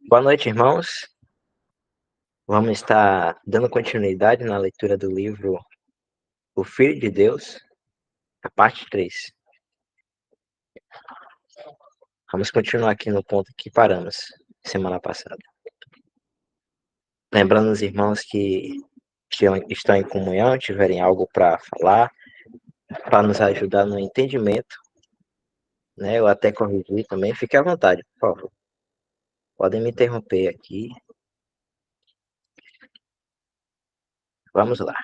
Boa noite, irmãos. Vamos estar dando continuidade na leitura do livro O Filho de Deus, a parte 3. Vamos continuar aqui no ponto que paramos semana passada. Lembrando os irmãos que estão em comunhão, tiverem algo para falar, para nos ajudar no entendimento, né? Eu até corrigir também, fique à vontade, por favor. Podem me interromper aqui. Vamos lá.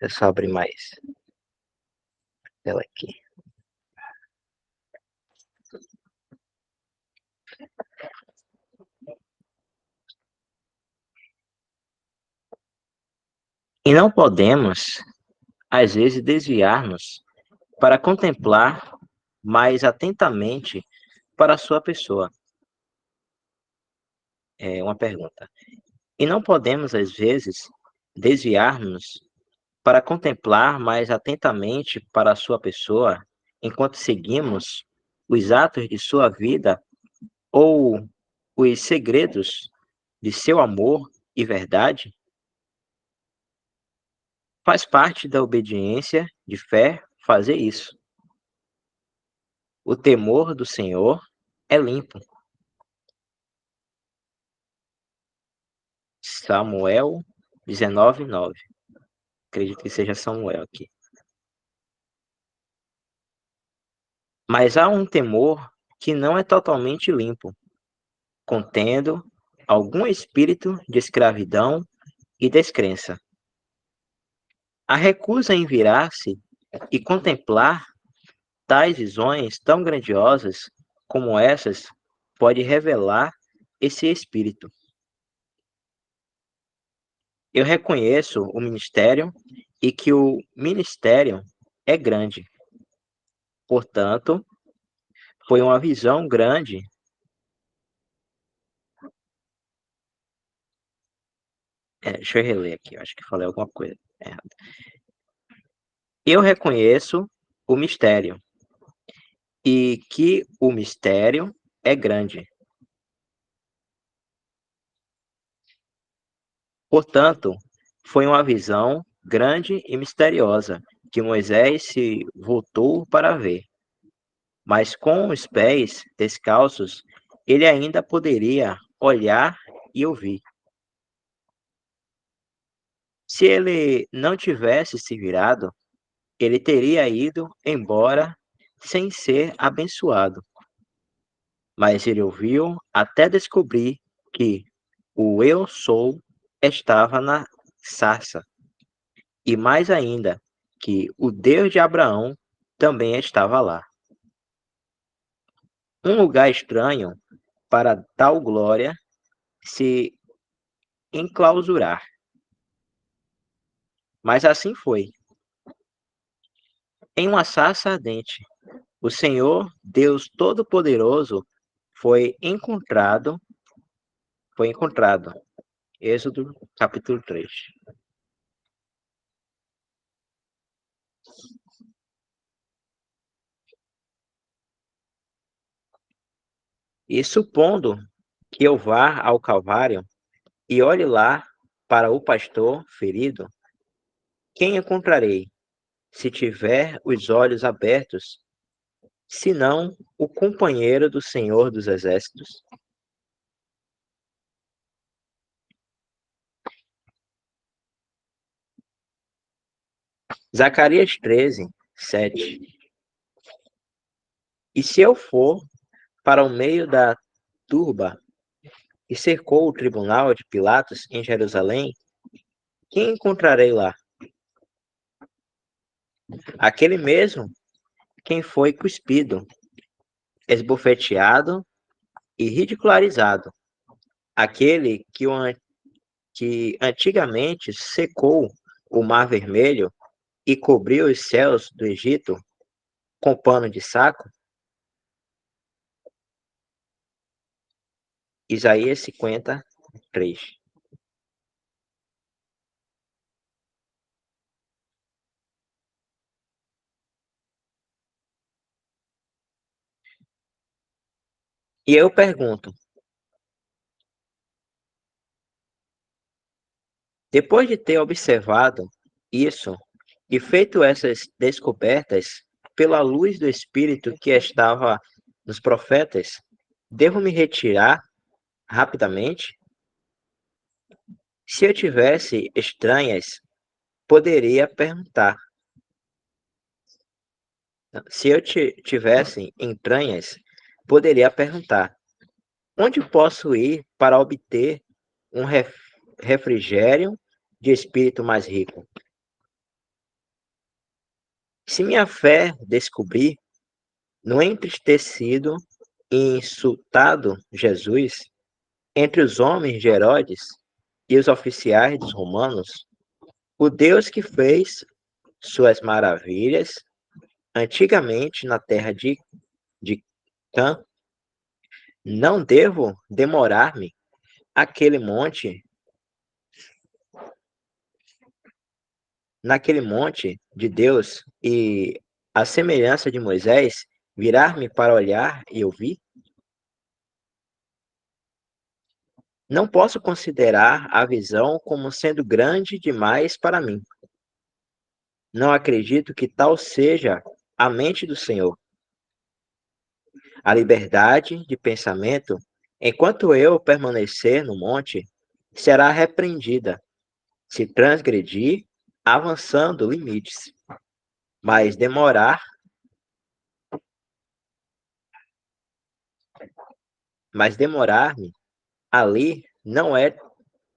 É só abrir mais ela aqui. E não podemos, às vezes, desviar-nos para contemplar mais atentamente para a sua pessoa. É uma pergunta. E não podemos, às vezes, desviar-nos para contemplar mais atentamente para a sua pessoa enquanto seguimos os atos de sua vida ou os segredos de seu amor e verdade? Faz parte da obediência de fé fazer isso. O temor do Senhor é limpo. Samuel 19:9. Acredito que seja Samuel aqui. Mas há um temor que não é totalmente limpo, contendo algum espírito de escravidão e descrença. A recusa em virar-se e contemplar tais visões tão grandiosas como essas pode revelar esse espírito. Eu reconheço o ministério e que o ministério é grande. Portanto, foi uma visão grande. Deixa eu reler aqui, eu acho que falei alguma coisa errada. Eu reconheço o mistério e que o mistério é grande. Portanto, foi uma visão grande e misteriosa que Moisés se voltou para ver. Mas com os pés descalços, ele ainda poderia olhar e ouvir. Se ele não tivesse se virado, ele teria ido embora sem ser abençoado. Mas ele ouviu até descobrir que o Eu Sou estava na sarça, e mais ainda, que o Deus de Abraão também estava lá. Um lugar estranho para tal glória se enclausurar. Mas assim foi. Em uma sarça ardente, o Senhor, Deus Todo-Poderoso, foi encontrado. Êxodo, capítulo 3. E supondo que eu vá ao Calvário e olhe lá para o pastor ferido, quem encontrarei, se tiver os olhos abertos, senão o companheiro do Senhor dos Exércitos? Zacarias 13:7. E se eu for para o meio da turba e cercou o tribunal de Pilatos em Jerusalém, quem encontrarei lá? Aquele mesmo quem foi cuspido, esbofeteado e ridicularizado, aquele que antigamente secou o Mar Vermelho e cobriu os céus do Egito com pano de saco. Isaías 53. E eu pergunto, depois de ter observado isso e feito essas descobertas pela luz do Espírito que estava nos profetas, devo me retirar rapidamente? Se eu tivesse estranhas, poderia perguntar. Se eu tivesse entranhas, poderia perguntar: onde posso ir para obter um refrigério de espírito mais rico? Se minha fé descobrir, no entristecido e insultado Jesus, entre os homens de Herodes e os oficiais dos romanos, o Deus que fez suas maravilhas antigamente na terra de Cã, não devo demorar-me aquele monte, naquele monte de Deus e, à semelhança de Moisés, virar-me para olhar e ouvir? Não posso considerar a visão como sendo grande demais para mim. Não acredito que tal seja a mente do Senhor. A liberdade de pensamento, enquanto eu permanecer no monte, será repreendida se transgredir, avançando limites. Mas demorar-me ali não é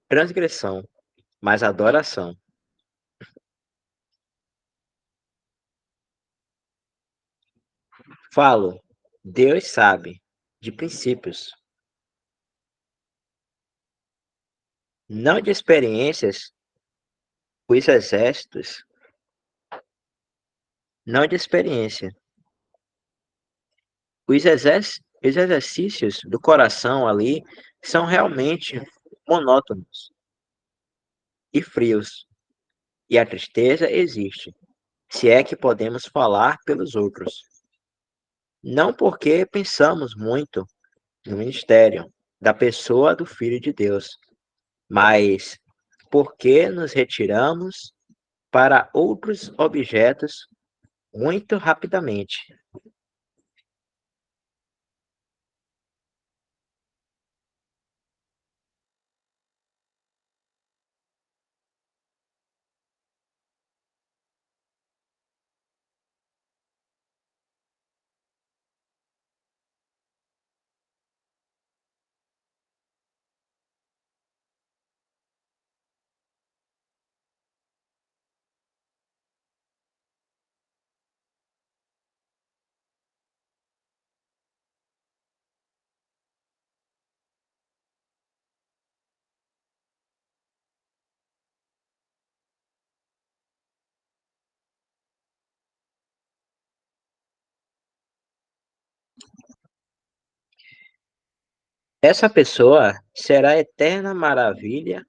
transgressão, mas adoração. Falo, Deus sabe, de princípios, não de experiências, os exércitos, não de experiência. Os exercícios do coração ali são realmente monótonos e frios, e a tristeza existe, se é que podemos falar pelos outros. Não porque pensamos muito no ministério da pessoa do Filho de Deus, mas porque nos retiramos para outros objetos muito rapidamente. Essa pessoa será a eterna maravilha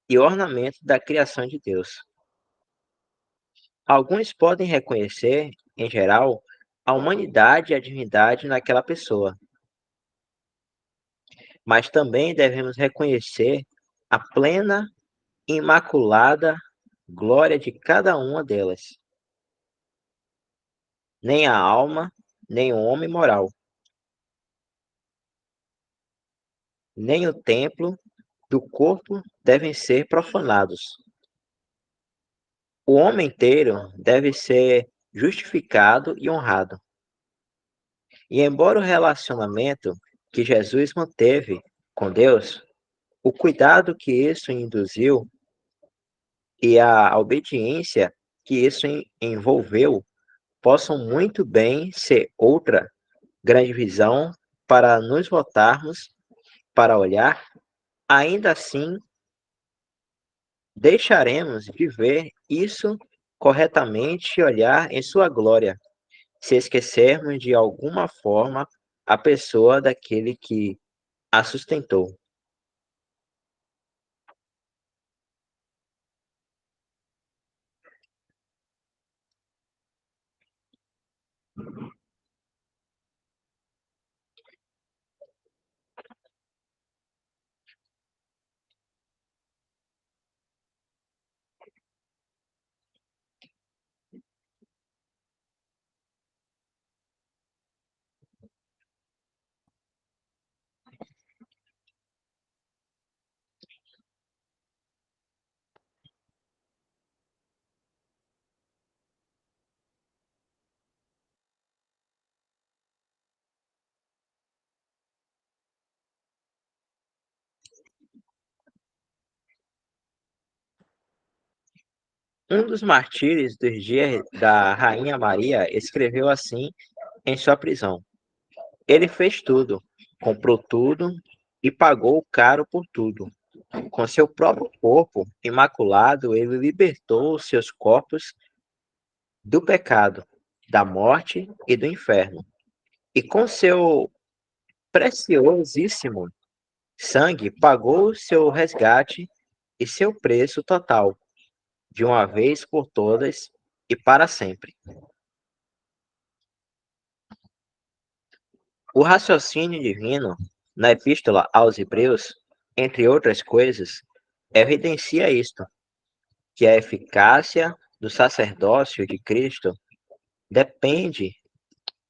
e ornamento da criação de Deus. Alguns podem reconhecer, em geral, a humanidade e a divindade naquela pessoa, mas também devemos reconhecer a plena e imaculada glória de cada uma delas. Nem a alma, nem o homem moral, nem o templo do corpo devem ser profanados. O homem inteiro deve ser justificado e honrado. E embora o relacionamento que Jesus manteve com Deus, o cuidado que isso induziu e a obediência que isso envolveu possam muito bem ser outra grande visão para nos voltarmos para olhar, ainda assim deixaremos de ver isso corretamente e olhar em sua glória, se esquecermos de alguma forma a pessoa daquele que a sustentou. Um dos martírios dos dias da Rainha Maria escreveu assim em sua prisão: Ele fez tudo, comprou tudo e pagou caro por tudo. Com seu próprio corpo imaculado, ele libertou os seus corpos do pecado, da morte e do inferno. E com seu preciosíssimo sangue pagou seu resgate e seu preço total, de uma vez por todas e para sempre. O raciocínio divino, na Epístola aos Hebreus, entre outras coisas, evidencia isto, que a eficácia do sacerdócio de Cristo depende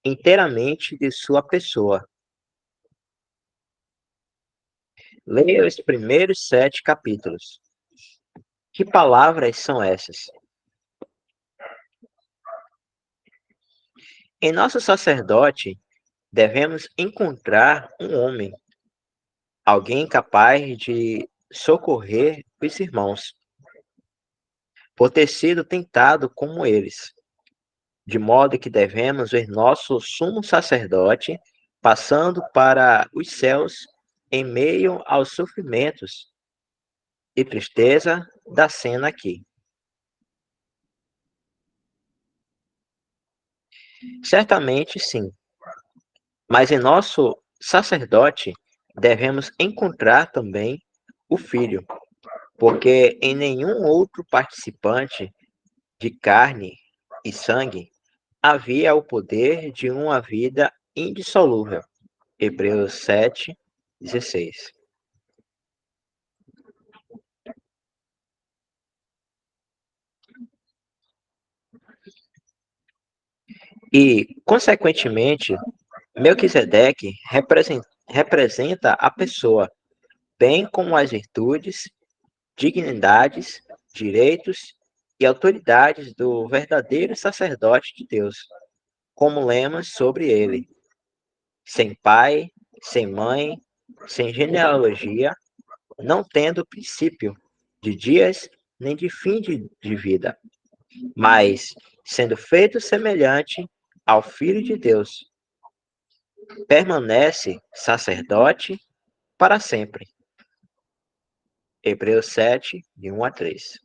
inteiramente de sua pessoa. Leia os primeiros 7 capítulos. Que palavras são essas? Em nosso sacerdote, devemos encontrar um homem, alguém capaz de socorrer os irmãos, por ter sido tentado como eles, de modo que devemos ver nosso sumo sacerdote passando para os céus em meio aos sofrimentos e tristeza da cena aqui. Certamente sim, mas em nosso sacerdote devemos encontrar também o Filho, porque em nenhum outro participante de carne e sangue havia o poder de uma vida indissolúvel. Hebreus 7:16. E, consequentemente, Melquisedeque representa a pessoa, bem como as virtudes, dignidades, direitos e autoridades do verdadeiro sacerdote de Deus, como lemos sobre ele: sem pai, sem mãe, sem genealogia, não tendo princípio de dias nem de fim de vida, mas sendo feito semelhante ao Filho de Deus, permanece sacerdote para sempre. Hebreus 7, de 1 a 3.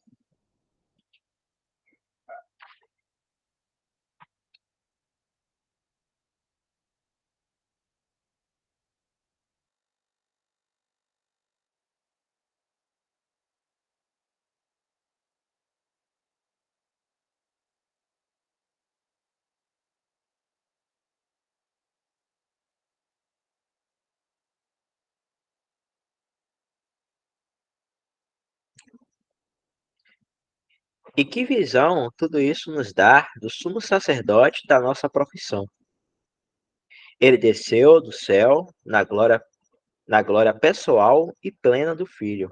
E que visão tudo isso nos dá do sumo sacerdote da nossa profissão. Ele desceu do céu na glória pessoal e plena do Filho.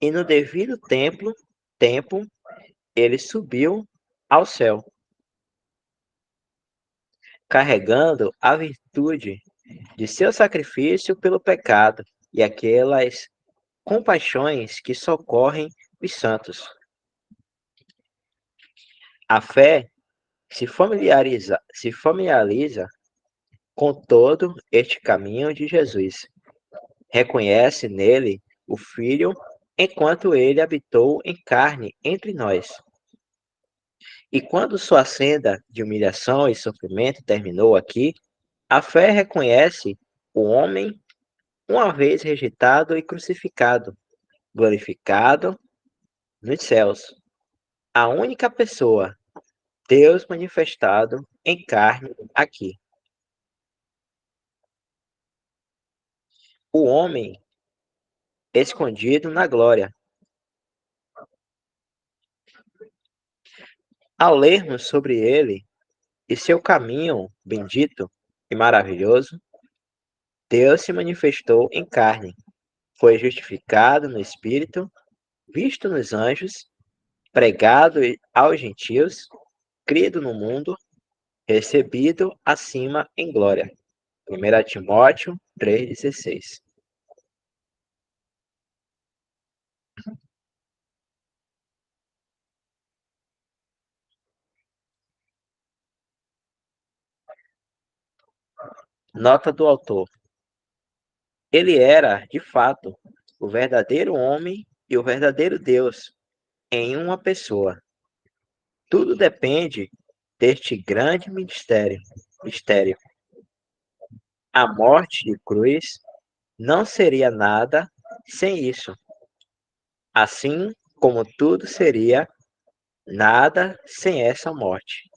E no devido tempo, ele subiu ao céu, carregando a virtude de seu sacrifício pelo pecado e aquelas compaixões que socorrem os santos. A fé se familiariza com todo este caminho de Jesus. Reconhece nele o Filho enquanto ele habitou em carne entre nós. E quando sua senda de humilhação e sofrimento terminou aqui, a fé reconhece o homem uma vez rejeitado e crucificado, glorificado nos céus. A única pessoa, Deus manifestado em carne aqui. O homem escondido na glória. Ao lermos sobre ele e seu caminho bendito e maravilhoso, Deus se manifestou em carne, foi justificado no Espírito, visto nos anjos, pregado aos gentios, crido no mundo, recebido acima em glória. 1 Timóteo 3,16. Nota do autor: ele era, de fato, o verdadeiro homem e o verdadeiro Deus em uma pessoa. Tudo depende deste grande mistério. A morte de cruz não seria nada sem isso, assim como tudo seria nada sem essa morte.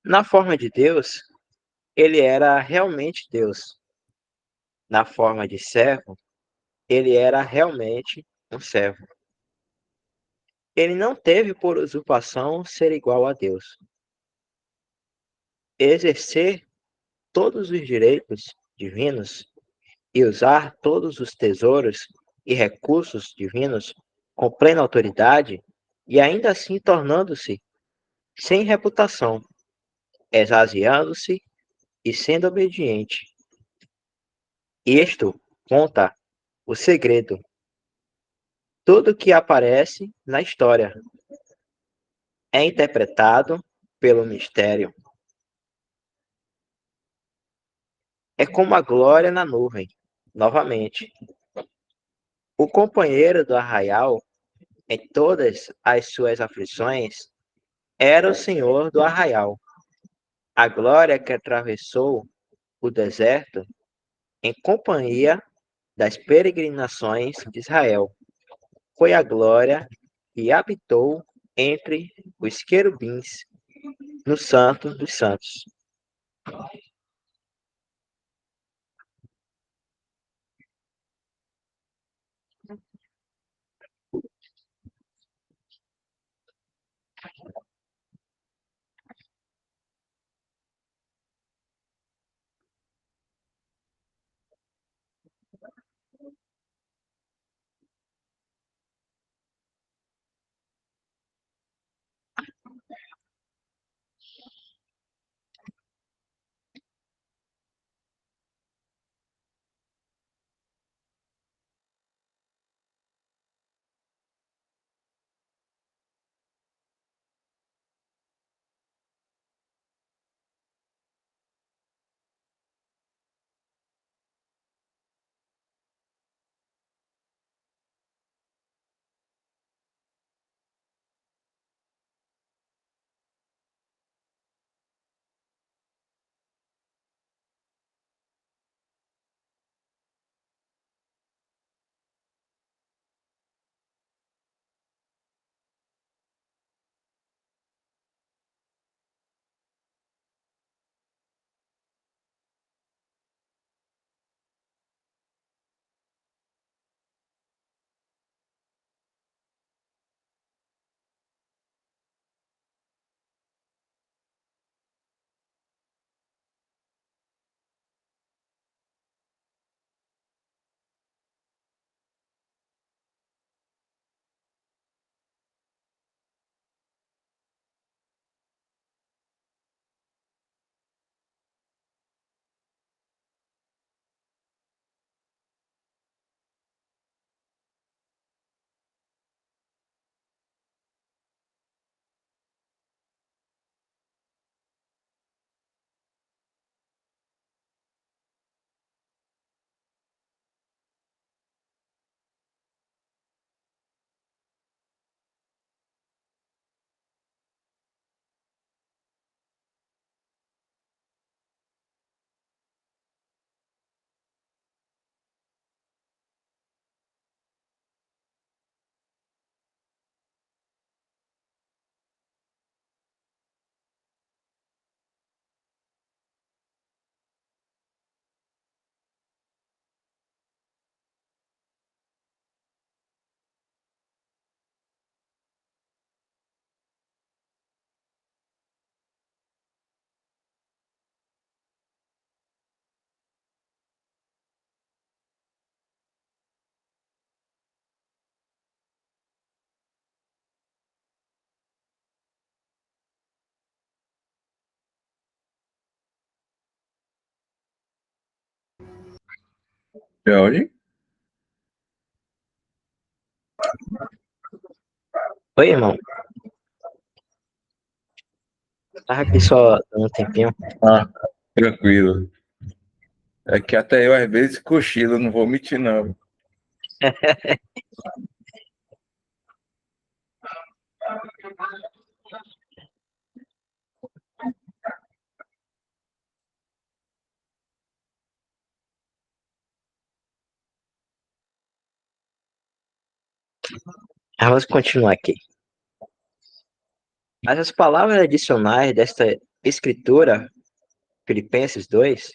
Na forma de Deus, ele era realmente Deus. Na forma de servo, ele era realmente um servo. Ele não teve por usurpação ser igual a Deus. Exercer todos os direitos divinos e usar todos os tesouros e recursos divinos com plena autoridade e ainda assim tornando-se sem reputação, esvaziando-se e sendo obediente. Isto conta o segredo, tudo que aparece na história é interpretado pelo mistério. É como a glória na nuvem, novamente. O companheiro do arraial, em todas as suas aflições, era o Senhor do arraial. A glória que atravessou o deserto em companhia das peregrinações de Israel foi a glória que habitou entre os querubins no Santo dos Santos. Jorge? Oi, irmão. Tava aqui só dando um tempinho. Ah, tranquilo. É que até eu às vezes cochilo, não vou mentir não. Vamos continuar aqui. Mas as palavras adicionais desta escritura, Filipenses 2,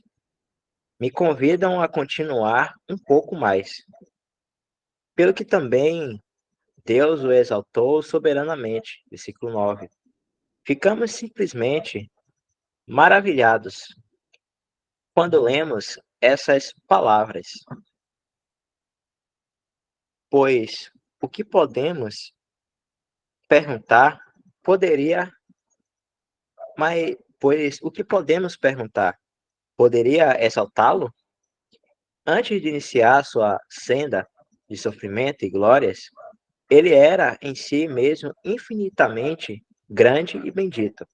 me convidam a continuar um pouco mais. Pelo que também Deus o exaltou soberanamente. Versículo 9. Ficamos simplesmente maravilhados quando lemos essas palavras, pois o que podemos perguntar poderia, pois o que podemos perguntar poderia exaltá-lo? Antes de iniciar sua senda de sofrimento e glórias, ele era em si mesmo infinitamente grande e bendito.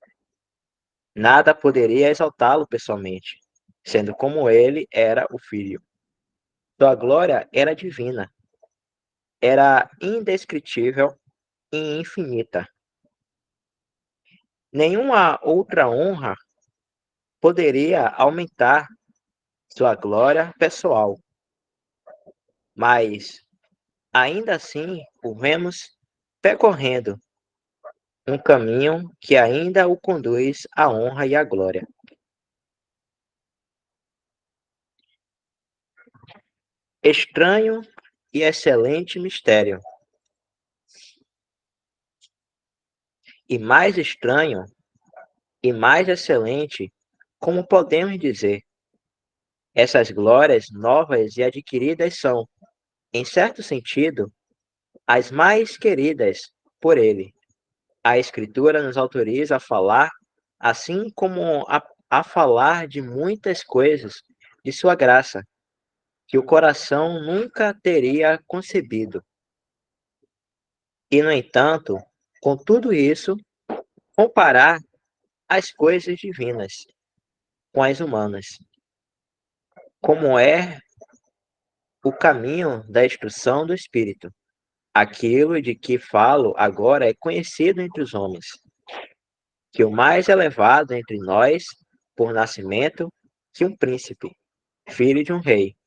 Nada poderia exaltá-lo pessoalmente, sendo como ele era o Filho. Sua glória era divina, era indescritível e infinita. Nenhuma outra honra poderia aumentar sua glória pessoal, mas ainda assim o vemos percorrendo um caminho que ainda o conduz à honra e à glória. Estranho e excelente mistério. E mais estranho e mais excelente, como podemos dizer, essas glórias novas e adquiridas são, em certo sentido, as mais queridas por ele. A Escritura nos autoriza a falar, assim como a falar de muitas coisas de sua graça, que o coração nunca teria concebido. E, no entanto, com tudo isso, comparar as coisas divinas com as humanas, como é o caminho da instrução do Espírito. Aquilo de que falo agora é conhecido entre os homens, que o mais elevado entre nós, por nascimento, que um príncipe, filho de um rei,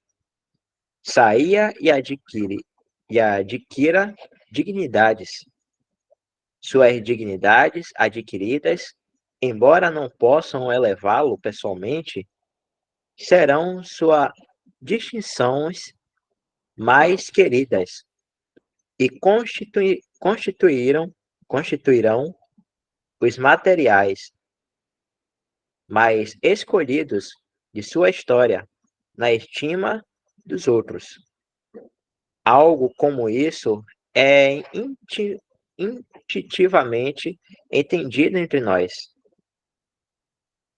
saia e adquira dignidades. Suas dignidades adquiridas, embora não possam elevá-lo pessoalmente, serão suas distinções mais queridas e constituirão os materiais mais escolhidos de sua história na estima dos outros. Algo como isso é intuitivamente entendido entre nós.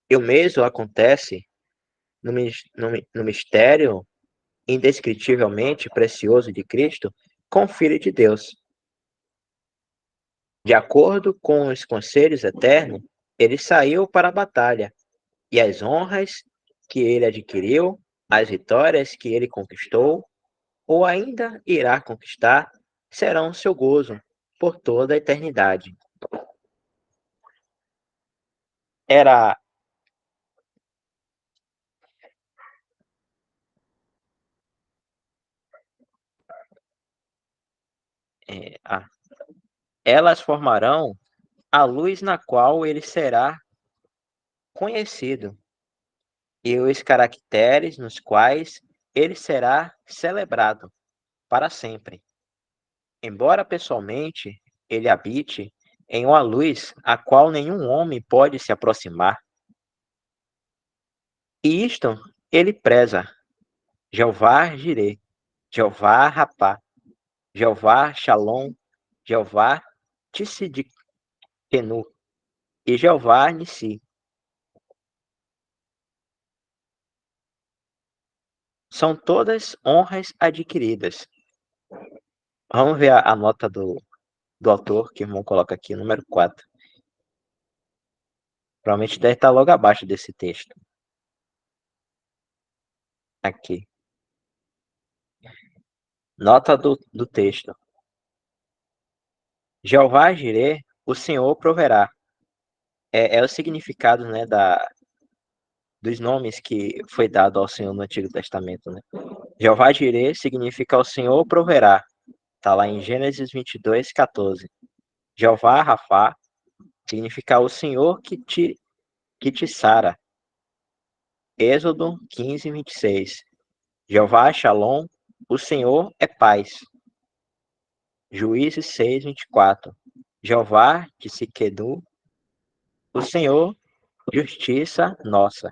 E o mesmo acontece no mistério indescritivelmente precioso de Cristo com o Filho de Deus. De acordo com os conselhos eternos, ele saiu para a batalha, e as honras que ele adquiriu, as vitórias que ele conquistou, ou ainda irá conquistar, serão seu gozo por toda a eternidade. Era é, a- Elas formarão a luz na qual ele será conhecido e os caracteres nos quais ele será celebrado para sempre. Embora pessoalmente ele habite em uma luz a qual nenhum homem pode se aproximar, e isto ele preza, Jeová Jireh, Jeová Rapá, Jeová Shalom, Jeová Tissidikenu e Jeová Nissi. São todas honras adquiridas. Vamos ver a nota do autor, que o irmão coloca aqui, número 4. Provavelmente deve estar logo abaixo desse texto. Aqui. Nota do texto. Jeová Jireh, o Senhor proverá. É o significado, né, dos nomes que foi dado ao Senhor no Antigo Testamento, né? Jeová Jireh significa o Senhor proverá. Está lá em Gênesis 22:14. Jeová Rafá significa o Senhor que te sara. Êxodo 15:26. Jeová Shalom, o Senhor é paz. Juízes 6:24. Jeová Tsidkenu, o Senhor, justiça nossa.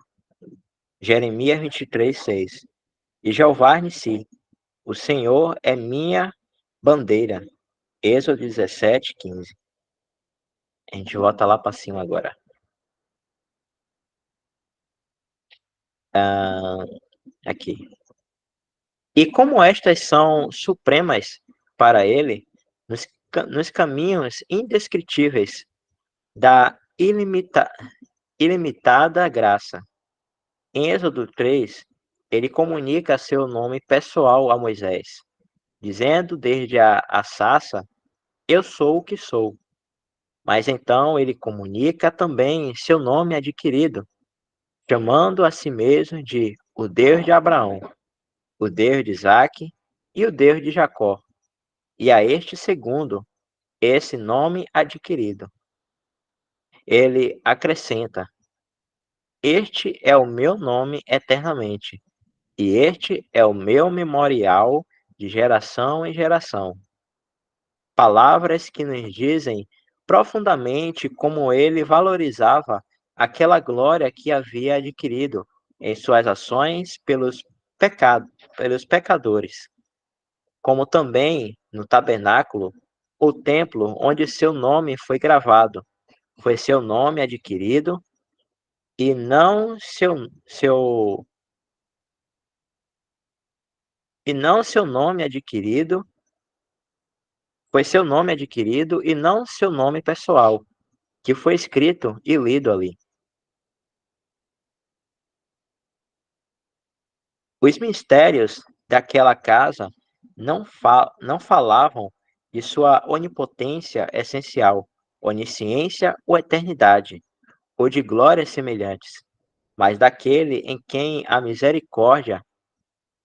Jeremias 23:6. E Jeová Nissi, o Senhor é minha bandeira. Êxodo 17:15. A gente volta lá para cima agora. Aqui. E como estas são supremas para ele, nos caminhos indescritíveis da ilimitada graça. Em Êxodo 3, ele comunica seu nome pessoal a Moisés, dizendo desde a sarça, eu sou o que sou. Mas então ele comunica também seu nome adquirido, chamando a si mesmo de o Deus de Abraão, o Deus de Isaque e o Deus de Jacó. E a este segundo, esse nome adquirido. Ele acrescenta: este é o meu nome eternamente, e este é o meu memorial de geração em geração. Palavras que nos dizem profundamente como ele valorizava aquela glória que havia adquirido em suas ações pelos pecadores, como também no tabernáculo, o templo onde seu nome foi gravado, foi seu nome adquirido e não seu nome adquirido, foi seu nome adquirido e não seu nome pessoal, que foi escrito e lido ali. Os mistérios daquela casa não falavam de sua onipotência essencial, onisciência ou eternidade, ou de glórias semelhantes, mas daquele em quem a misericórdia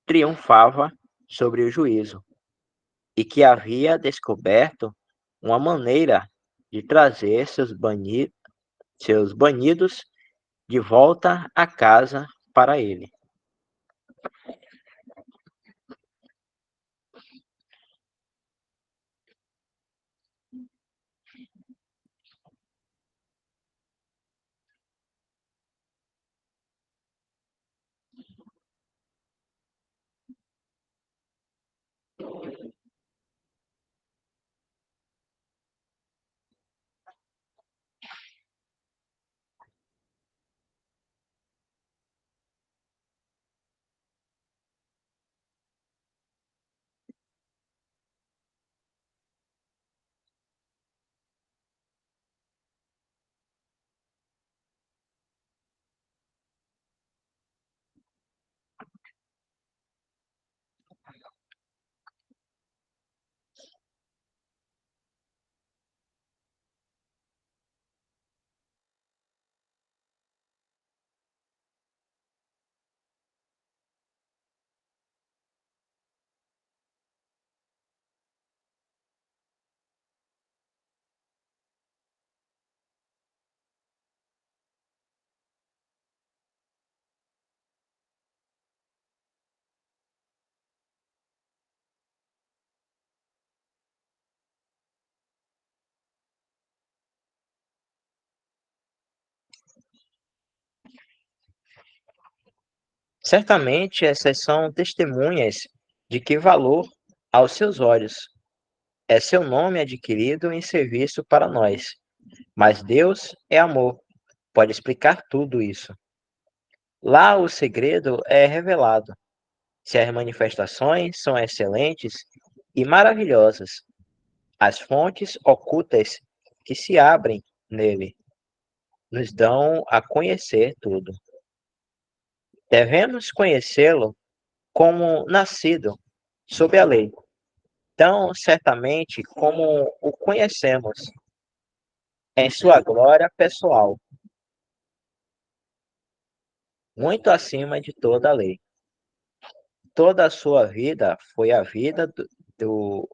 triunfava sobre o juízo, e que havia descoberto uma maneira de trazer seus banidos de volta à casa para ele. Certamente essas são testemunhas de que valor, aos seus olhos, é seu nome adquirido em serviço para nós. Mas Deus é amor, pode explicar tudo isso. Lá o segredo é revelado. Se as manifestações são excelentes e maravilhosas, as fontes ocultas que se abrem nele nos dão a conhecer tudo. Devemos conhecê-lo como nascido sob a lei, tão certamente como o conhecemos em sua glória pessoal, muito acima de toda a lei. Toda a sua vida foi a vida do,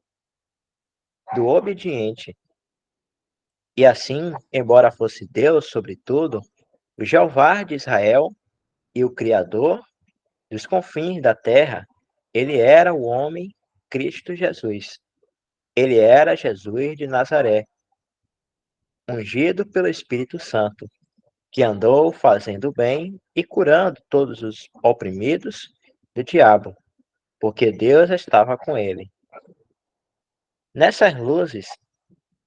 do obediente. E assim, embora fosse Deus sobre tudo, o Jeová de Israel e o Criador dos confins da terra, ele era o homem Cristo Jesus. Ele era Jesus de Nazaré, ungido pelo Espírito Santo, que andou fazendo bem e curando todos os oprimidos do diabo, porque Deus estava com ele. Nessas luzes,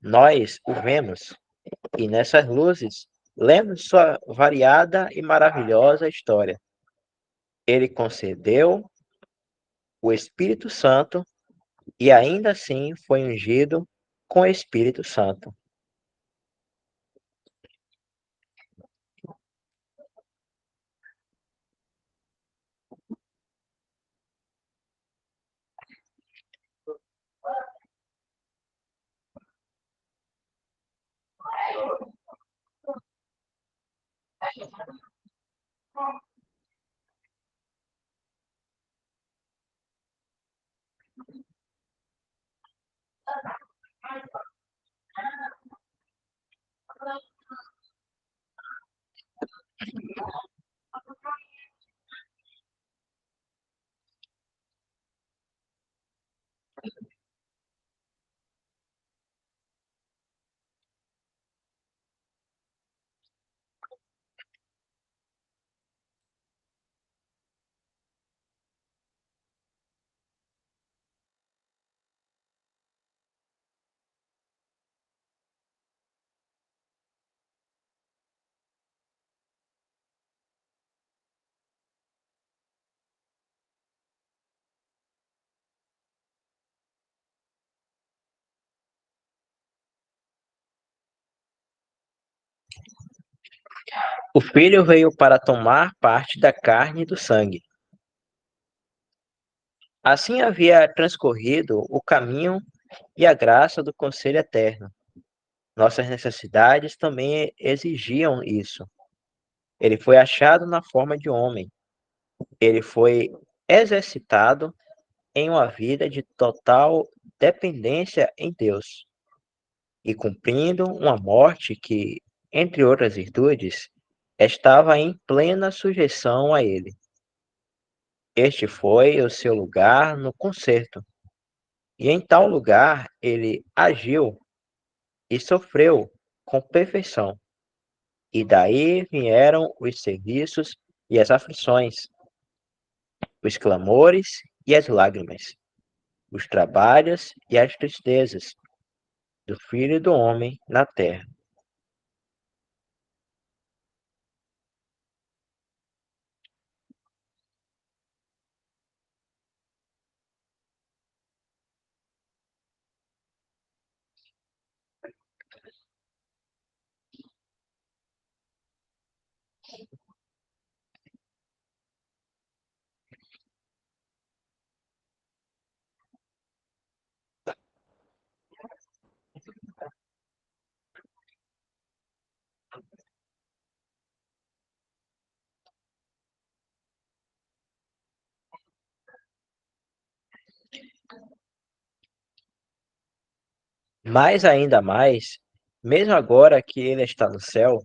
nós o vemos, e nessas luzes, lemos sua variada e maravilhosa história. Ele concedeu o Espírito Santo e ainda assim foi ungido com o Espírito Santo. O Filho veio para tomar parte da carne e do sangue. Assim havia transcorrido o caminho e a graça do conselho eterno. Nossas necessidades também exigiam isso. Ele foi achado na forma de homem. Ele foi exercitado em uma vida de total dependência em Deus e cumprindo uma morte que, entre outras virtudes, estava em plena sujeição a ele. Este foi o seu lugar no concerto, e em tal lugar ele agiu e sofreu com perfeição. E daí vieram os serviços e as aflições, os clamores e as lágrimas, os trabalhos e as tristezas do Filho do Homem na terra. Mas ainda mais, mesmo agora que ele está no céu,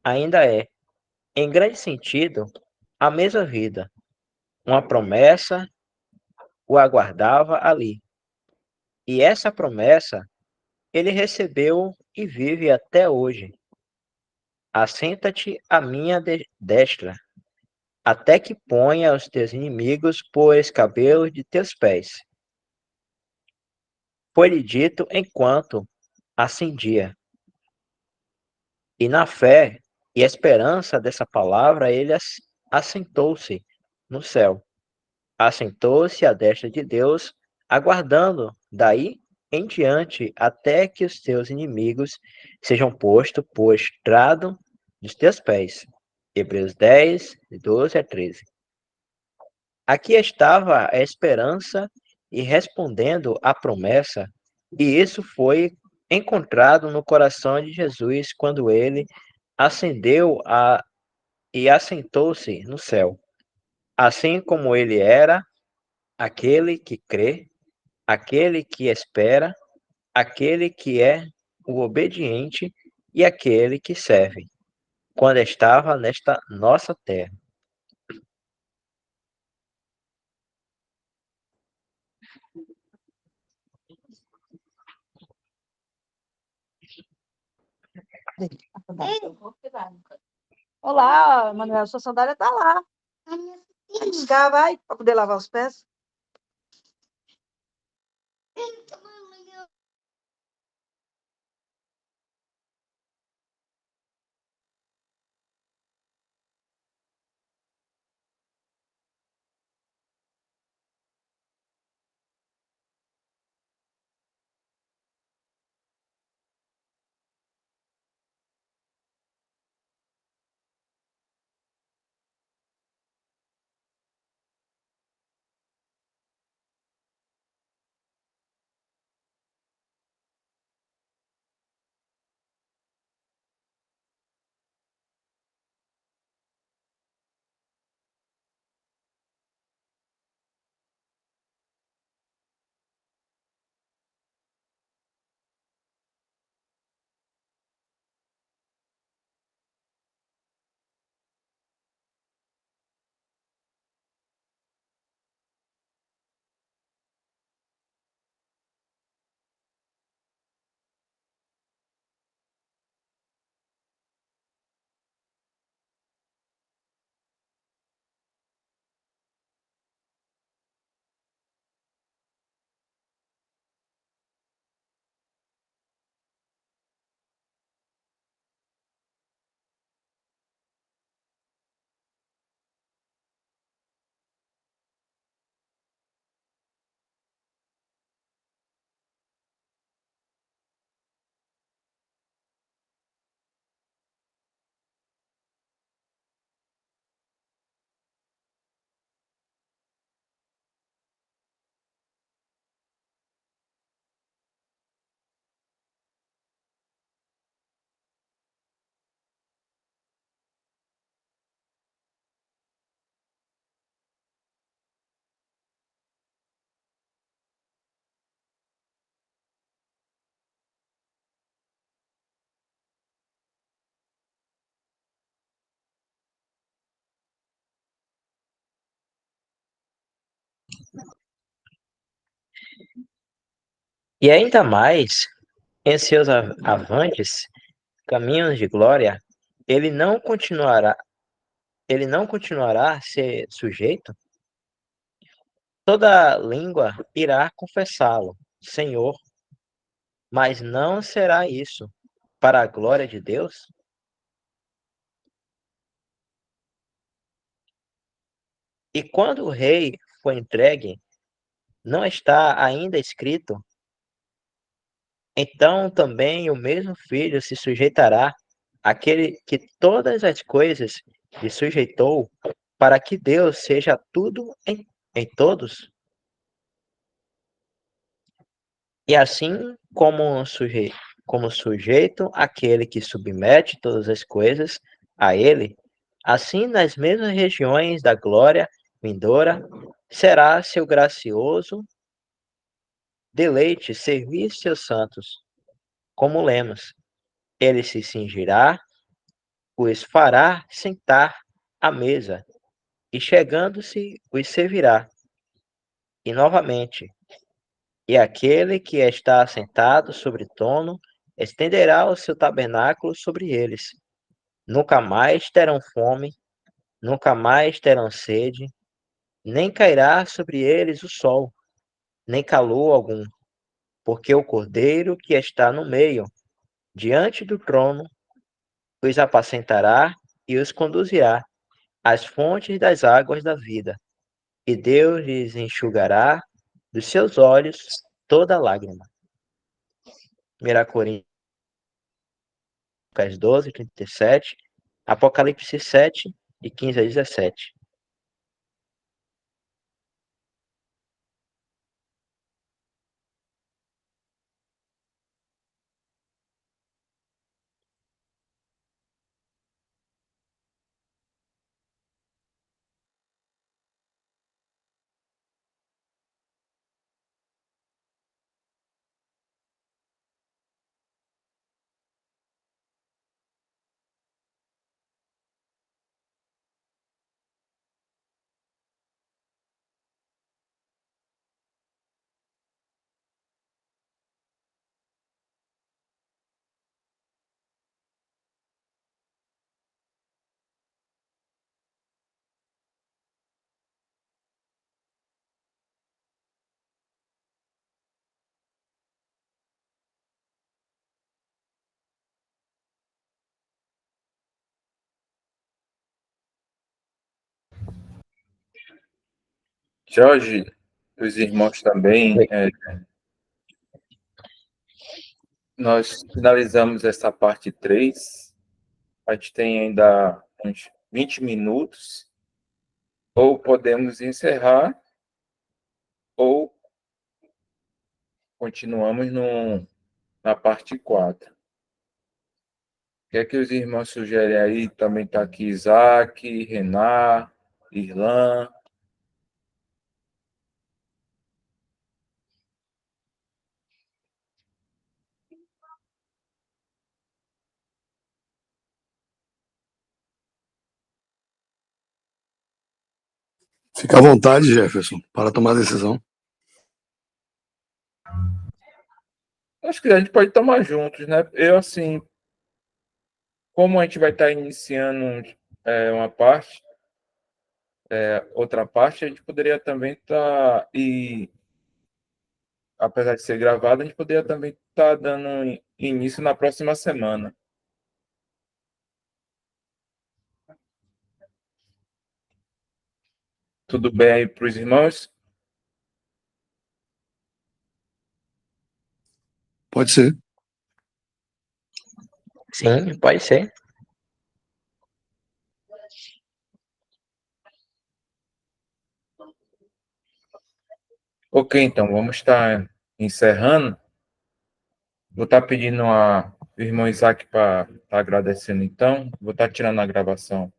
ainda é, em grande sentido, a mesma vida. Uma promessa o aguardava ali. E essa promessa ele recebeu e vive até hoje. Assenta-te à minha destra, até que ponha os teus inimigos por escabelos de teus pés. Foi-lhe dito enquanto ascendia. E na fé e esperança dessa palavra, ele assentou-se no céu, assentou-se à destra de Deus, aguardando daí em diante até que os teus inimigos sejam postos por estrado dos teus pés. Hebreus 10, de 12 a 13. Aqui estava a esperança e respondendo à promessa, e isso foi encontrado no coração de Jesus quando ele e assentou-se no céu. Assim como ele era, aquele que crê, aquele que espera, aquele que é o obediente e aquele que serve, quando estava nesta nossa terra. Olá, Manuel, sua sandália tá lá. Vai buscar, vai, para poder lavar os pés. E ainda mais, em seus avantes, caminhos de glória, ele não continuará, ele não continuará a ser sujeito. Toda língua irá confessá-lo, Senhor, mas não será isso para a glória de Deus? E quando o rei foi entregue, não está ainda escrito: então também o mesmo filho se sujeitará àquele que todas as coisas lhe sujeitou, para que Deus seja tudo em todos? E assim como sujeito aquele que submete todas as coisas a ele, assim nas mesmas regiões da glória vindoura, será seu gracioso deleite servir seus santos, como lemos. Ele se cingirá, os fará sentar à mesa, e chegando-se os servirá. E novamente, e aquele que está assentado sobre trono estenderá o seu tabernáculo sobre eles. Nunca mais terão fome, nunca mais terão sede, nem cairá sobre eles o sol, nem calor algum, porque o Cordeiro que está no meio, diante do trono, os apacentará e os conduzirá às fontes das águas da vida, e Deus lhes enxugará dos seus olhos toda lágrima. 1 Coríntios 12, 37, Apocalipse 7, de 15 a 17. Jorge, os irmãos também, nós finalizamos essa parte 3. A gente tem ainda uns 20 minutos, ou podemos encerrar, ou continuamos na parte 4. O que é que os irmãos sugerem aí? Também está aqui Isaac, Renan, Irlan. Fica à vontade, Jefferson, para tomar a decisão. Acho que a gente pode tomar juntos, né? Eu, assim, como a gente vai estar iniciando uma parte, outra parte, a gente poderia também estar, e apesar de ser gravado, a gente poderia também estar dando início na próxima semana. Tudo bem aí para os irmãos? Pode ser. Sim, pode ser. Ok, então, vamos estar encerrando. Vou estar pedindo ao irmão Isaac para estar agradecendo, então. Vou estar tirando a gravação.